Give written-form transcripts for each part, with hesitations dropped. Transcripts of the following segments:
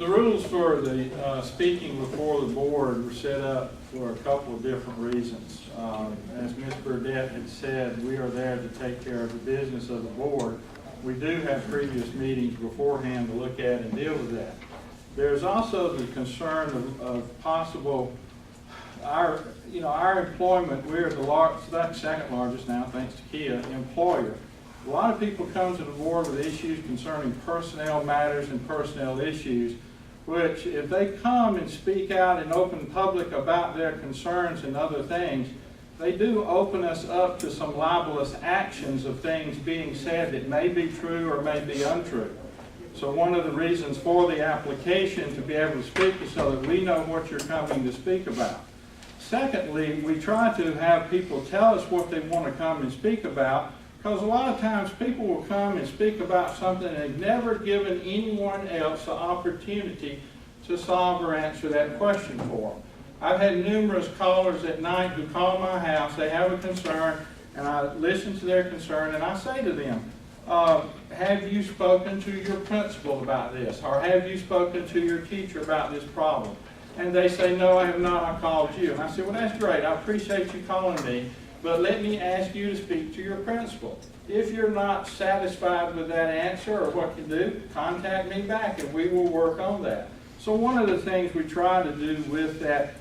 The rules for the speaking before the board were set up for a couple of different reasons. As Ms. Burdette had said, we are there to take care of the business of the board. We do have previous meetings beforehand to look at and deal with that. There's also the concern of possible, our employment, we're the second largest now, thanks to Kia, employer. A lot of people come to the board with issues concerning personnel matters and personnel issues, which if they come and speak out in open public about their concerns and other things, they do open us up to some libelous actions of things being said that may be true or may be untrue. So one of the reasons for the application to be able to speak is so that we know what you're coming to speak about. Secondly, we try to have people tell us what they want to come and speak about, because a lot of times people will come and speak about something and they've never given anyone else the opportunity to solve or answer that question for them. I've had numerous callers at night who call my house, they have a concern, and I listen to their concern and I say to them, have you spoken to your principal about this? Or have you spoken to your teacher about this problem? And they say, no, I have not, I called you. And I say, well, that's great, I appreciate you calling me, but let me ask you to speak to your principal. If you're not satisfied with that answer or what you do, contact me back and we will work on that. So one of the things we try to do with that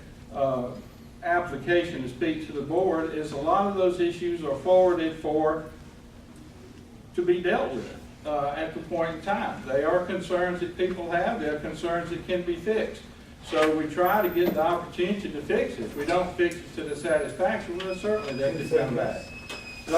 application to speak to the board is a lot of those issues are forwarded to be dealt with at the point in time. They are concerns that people have, they're concerns that can be fixed. So we try to get the opportunity to fix it. If we don't fix it to the satisfaction, well, certainly they can come back. The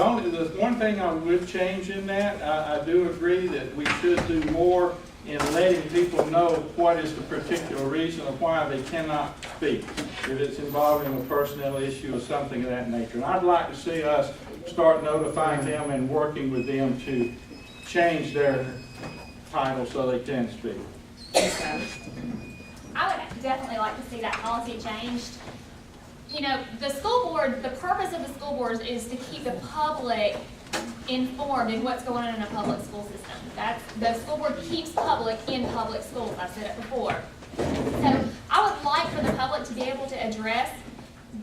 one thing I would change in that, I do agree that we should do more in letting people know what is the particular reason of why they cannot speak, if it's involving a personnel issue or something of that nature. And I'd like to see us start notifying them and working with them to change their title so they can speak. I would definitely like to see that policy changed. You know, the school board, the purpose of the school boards is to keep the public informed in what's going on in a public school system. The school board keeps public in public schools. I've said it before. So I would like for the public to be able to address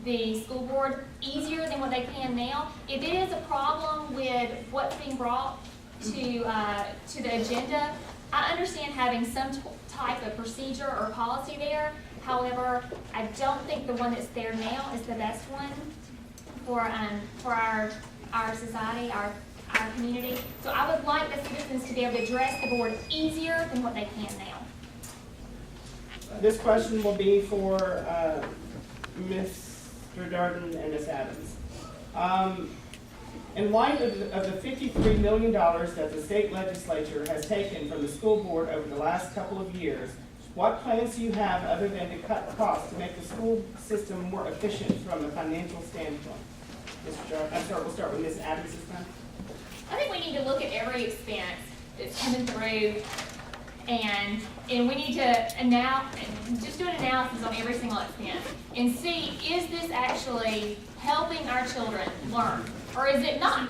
the school board easier than what they can now. If it is a problem with what's being brought to the agenda, I understand having some type of procedure or policy there. However, I don't think the one that's there now is the best one for our society, our community. So I would like the citizens to be able to address the board easier than what they can now. This question will be for Mr. Darden and Ms. Adams. In light of the $53 million that the state legislature has taken from the school board over the last couple of years, what plans do you have other than to cut costs to make the school system more efficient from a financial standpoint? Mr. Darden, I'm sorry, we'll start with Ms. Adams this time. I think we need to look at every expense that's coming through, and we need to just do an analysis on every single expense and see, is this actually helping our children learn, or is it not?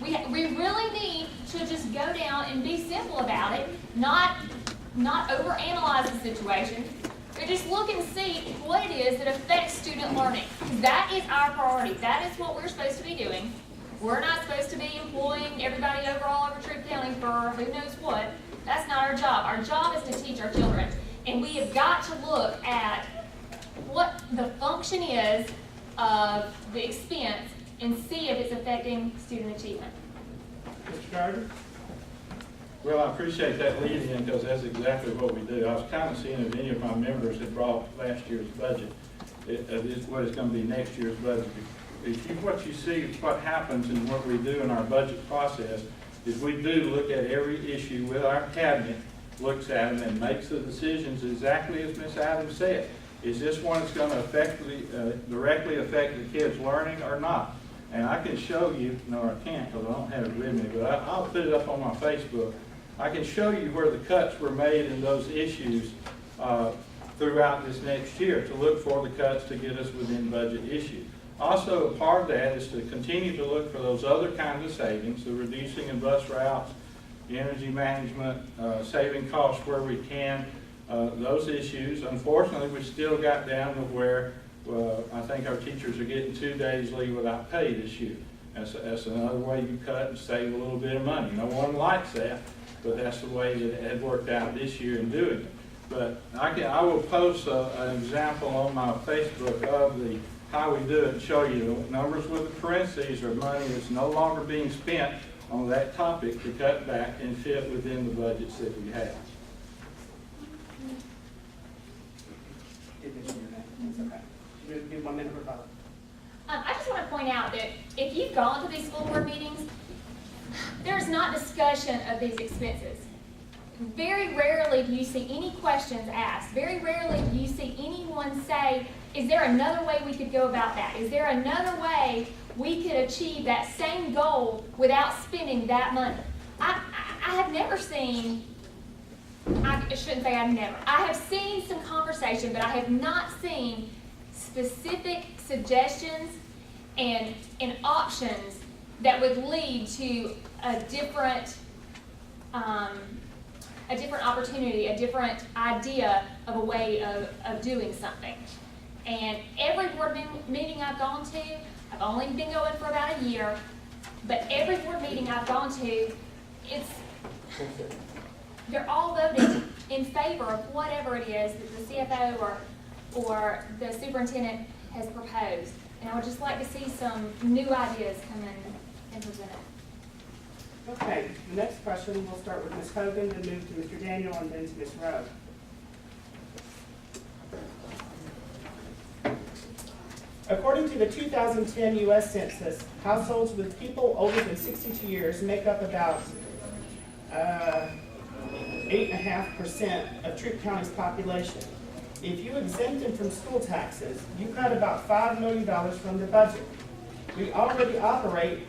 We really need to just go down and be simple about it, not overanalyze the situation, but just look and see what it is that affects student learning. That is our priority. That is what we're supposed to be doing. We're not supposed to be employing everybody all over Troup County for who knows what. That's not our job. Our job is to teach our children. And we have got to look at what the function is of the expense and see if it's affecting student achievement. Mr. Darden? Well, I appreciate that lead in because that's exactly what we do. I was kind of seeing if any of my members had brought last year's budget. It's what it's going to be next year's budget. What you see, what happens and what we do in our budget process is we do look at every issue with our cabinet, looks at them and makes the decisions exactly as Ms. Adams said. Is this one that's going to directly affect the kids' learning or not? And I can show you, no I can't because I don't have it with me, but I'll put it up on my Facebook. I can show you where the cuts were made in those issues throughout this next year to look for the cuts to get us within budget issues. Also, a part of that is to continue to look for those other kinds of savings, the reducing in bus routes, energy management, saving costs where we can, those issues. Unfortunately, we still got down to where I think our teachers are getting 2 days leave without pay this year. That's another way you cut and save a little bit of money. No one likes that, but that's the way that it had worked out this year in doing it. But I will post an example on my Facebook of how we do it and show you the numbers with the parentheses are money that's no longer being spent on that topic to cut back and fit within the budgets that we have. It's okay. We'll do 1 minute rebuttal. I just want to point out that if you've gone to these school board meetings, there's not discussion of these expenses. Very rarely do you see any questions asked. Very rarely do you see anyone say, is there another way we could go about that? Is there another way we could achieve that same goal without spending that money? I have never seen, I shouldn't say I've never, I have seen some conversation, but I have not seen specific suggestions and options that would lead to a different opportunity, a different idea of a way of doing something. And every board meeting I've gone to, I've only been going for about a year, but every board meeting I've gone to, they're all voting in favor of whatever it is that the CFO or the superintendent has proposed. And I would just like to see some new ideas come in and presented. Okay, the next question, we'll start with Ms. Hogan, then move to Mr. Daniel, and then to Ms. Rowe. According to the 2010 U.S. Census, households with people older than 62 years make up about 8.5% of Troup County's population. If you exempt them from school taxes, you cut about $5 million from the budget. We already operate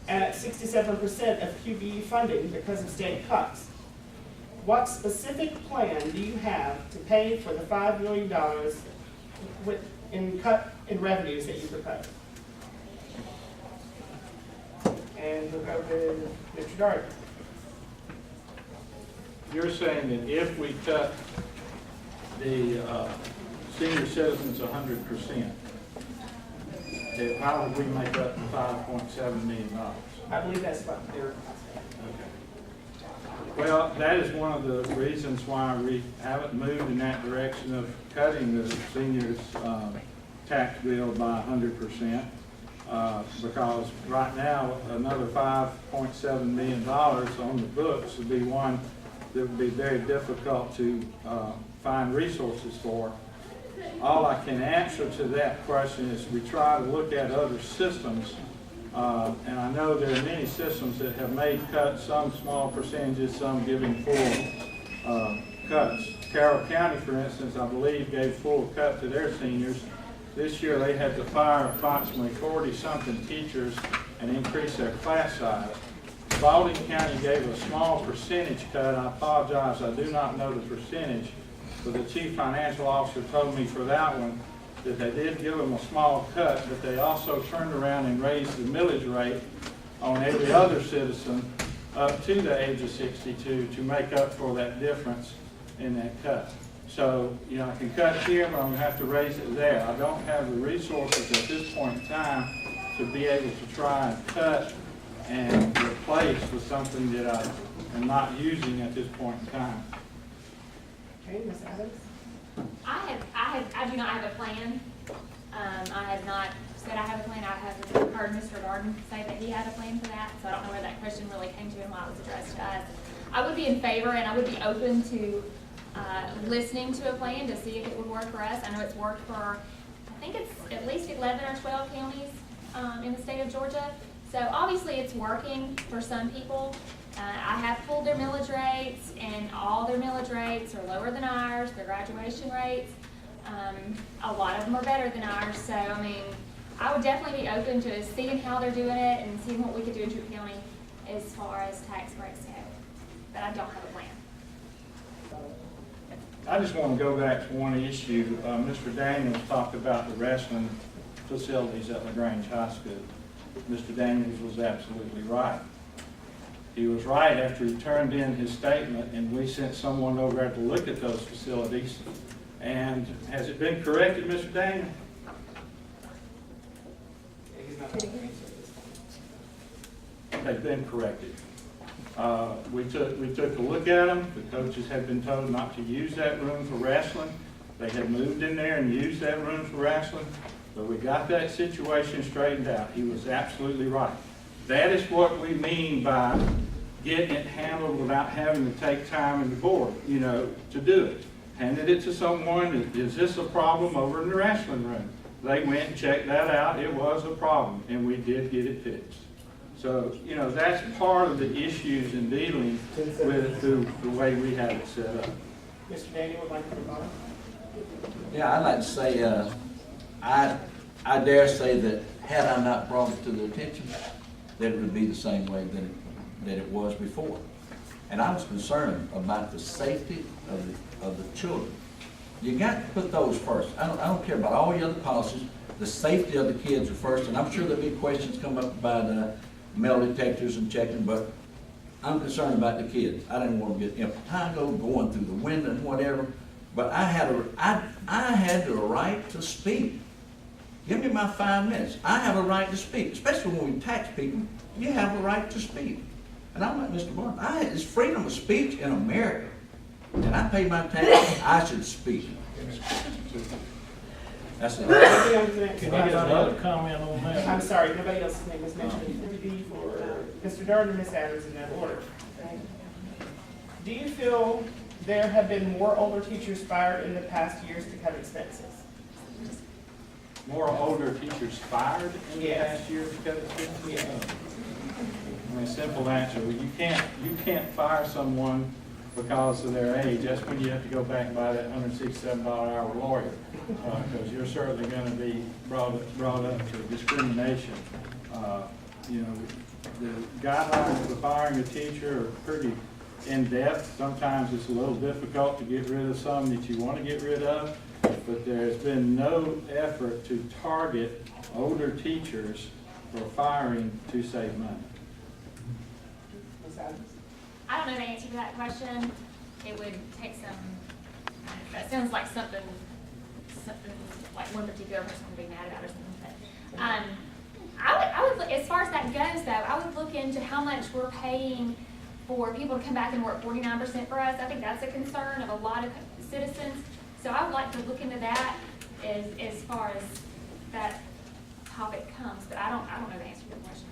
at 67% of QBE funding because of state cuts. What specific plan do you have to pay for the $5 million in cut in revenues that you propose? And we'll go to Mr. Darden. You're saying that if we cut the senior citizens 100%, how would we make up the $5.7 million? I believe that's what they're. Okay. Well, that is one of the reasons why we haven't moved in that direction of cutting the seniors' tax bill by 100%, because right now another $5.7 million on the books would be one that would be very difficult to find resources for. All I can answer to that question is we try to look at other systems, and I know there are many systems that have made cuts, some small percentages, some giving full cuts. Carroll County, for instance, I believe gave full cut to their seniors. This year they had to fire approximately 40-something teachers and increase their class size. Baldwin County gave a small percentage cut. I apologize, I do not know the percentage, but the chief financial officer told me for that one that they did give them a small cut, but they also turned around and raised the millage rate on every other citizen up to the age of 62 to make up for that difference in that cut. So, you know, I can cut here, but I'm going to have to raise it there. I don't have the resources at this point in time to be able to try and cut and replace with something that I am not using at this point in time. Okay, Ms. Adams? I do not have a plan. I have not said I have a plan. I have heard Mr. Darden say that he had a plan for that, so I don't know where that question really came to and why it was addressed to us. I would be in favor, and I would be open to listening to a plan to see if it would work for us. I know it's worked for, I think it's at least 11 or 12 counties in the state of Georgia. So obviously it's working for some people. I have pulled their millage rates, and all their millage rates are lower than ours, their graduation rates. A lot of them are better than ours. So, I mean, I would definitely be open to seeing how they're doing it and seeing what we could do in Troup County as far as tax breaks go. But I don't have a plan. I just want to go back to one issue. Mr. Daniels talked about the wrestling facilities at LaGrange High School. Mr. Daniels was absolutely right. He was right after he turned in his statement, and we sent someone over there to look at those facilities. And has it been corrected, Mr. Daniel? He's not going to answer this one. They've been corrected. We took a look at them. The coaches had been told not to use that room for wrestling. They had moved in there and used that room for wrestling, but we got that situation straightened out. He was absolutely right. That is what we mean by getting it handled without having to take time in the board, you know, to do it. Handed it to someone, is this a problem over in the wrestling room? They went and checked that out. It was a problem, and we did get it fixed. So, you know, that's part of the issues in dealing with the way we have it set up. Mr. Daniel would like to provide. Yeah, I'd like to say, I dare say that had I not brought it to the attention, that it would be the same way that it was before. And I was concerned about the safety of the children. You got to put those first. I don't care about all the other policies. The safety of the kids are first, and I'm sure there'll be questions come up about metal detectors and checking, but I'm concerned about the kids. I didn't want to get impetigo going through the window and whatever, but I had the right to speak. Give me my 5 minutes. I have a right to speak, especially when we tax people. You have a right to speak. And I'm like Mr. Barton. It's freedom of speech in America. And I pay my taxes, I should speak. That's it. Nobody else is Can I get another comment on that? I'm sorry, nobody else's name was mentioned. It would be for Mr. Darden and Ms. Adams in that order. Do you feel there have been more older teachers fired in the past years to cut expenses? More older teachers fired in the Yes. past year because of this? Yes. I mean, simple answer, you can't fire someone because of their age. That's when you have to go back and buy that $167 an hour lawyer, because you're certainly going to be brought up to discrimination. You know, the guidelines for firing a teacher are pretty in-depth. Sometimes it's a little difficult to get rid of some that you want to get rid of, but there's been no effort to target older teachers for firing to save money. Ms. Adams? I don't know the answer to that question. It would take some, that sounds like something like one particular person would be mad about or something. But, I would, as far as that goes though, I would look into how much we're paying for people to come back and work 49% for us. I think that's a concern of a lot of citizens. So I would like to look into that as far as that topic comes, but I don't know the answer to the question.